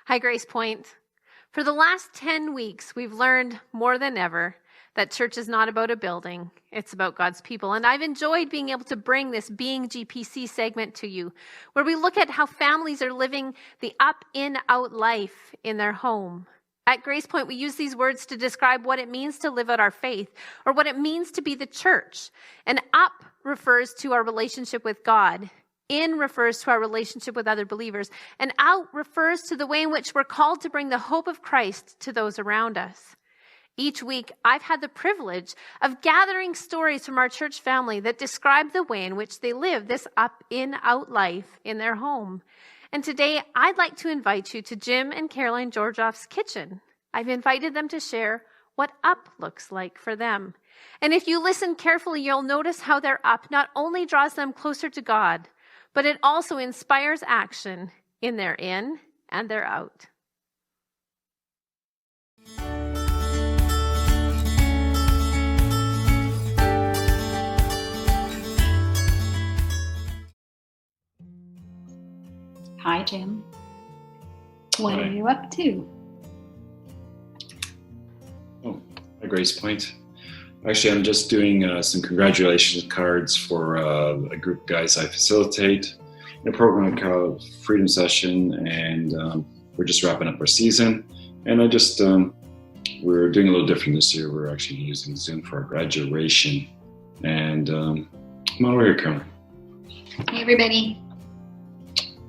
Hi, Grace Point. For the last 10 weeks, we've learned more than ever that church is not about a building, it's about God's people. And I've enjoyed being able to bring this BEing GPC segment to you, where we look at how families are living the up, in, out life in their home. At Grace Point, we use these words to describe what it means to live out our faith, or what it means to be the church. And up refers to our relationship with God. In refers to our relationship with other believers. And out refers to the way in which we're called to bring the hope of Christ to those around us. Each week, I've had the privilege of gathering stories from our church family that describe the way in which they live this up, in, out life in their home. And today, I'd like to invite you to Jim and Caroline Georgieff's kitchen. I've invited them to share what up looks like for them. And if you listen carefully, you'll notice how their up not only draws them closer to God, but it also inspires action in their in and their out. Hi, Jim. What Hi. are you up to? Oh, hi, Grace Point. Actually, I'm just doing some congratulations cards for a group of guys I facilitate in a program called Freedom Session, and we're just wrapping up our season. And we're doing a little different this year. We're actually using Zoom for our graduation. And come on over here, Caroline. Hey, everybody.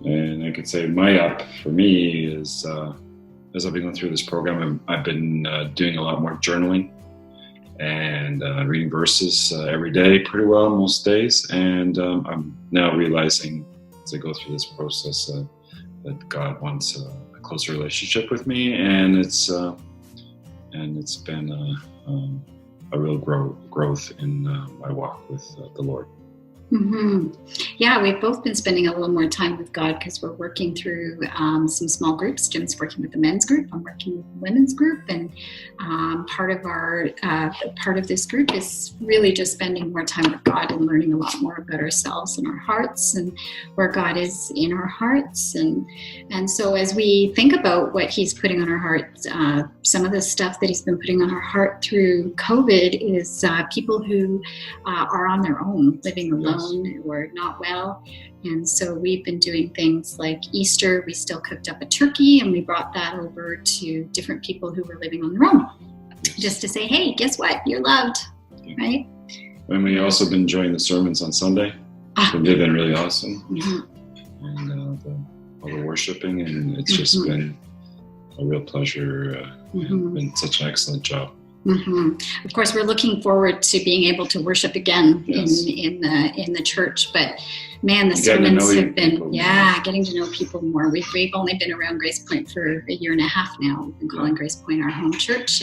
And I could say my up for me is, as I've been going through this program, I've been doing a lot more journaling and reading verses every day pretty well most days. And I'm now realizing as I go through this process that God wants a closer relationship with me, and it's been a real growth in my walk with the Lord. Mm-hmm. Yeah, we've both been spending a little more time with God because we're working through some small groups. Jim's working with the men's group. I'm working with the women's group, and part of this group is really just spending more time with God and learning a lot more about ourselves and our hearts and where God is in our hearts. And so as we think about what He's putting on our hearts, some of the stuff that He's been putting on our heart through COVID is people who are on their own, living alone. Or not well. And so we've been doing things like Easter. We still cooked up a turkey and we brought that over to different people who were living on their own, just to say, hey, guess what? You're loved, right? And we also been enjoying the sermons on Sunday. They've been really awesome. Mm-hmm. And all the worshiping, and it's just been a real pleasure. And been such an excellent job. Mm-hmm. Of course, we're looking forward to being able to worship again in the church. But man, the sermons have been getting to know people more. We've only been around Grace Point for a year and a half now. We've been calling Grace Point our home church,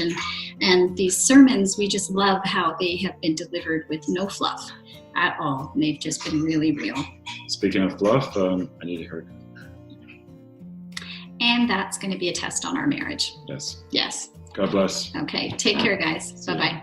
and these sermons, we just love how they have been delivered with no fluff at all. And they've just been really real. Speaking of fluff, I need a haircut. And that's going to be a test on our marriage. Yes. Yes. God bless. Okay. Take care, guys. Bye-bye.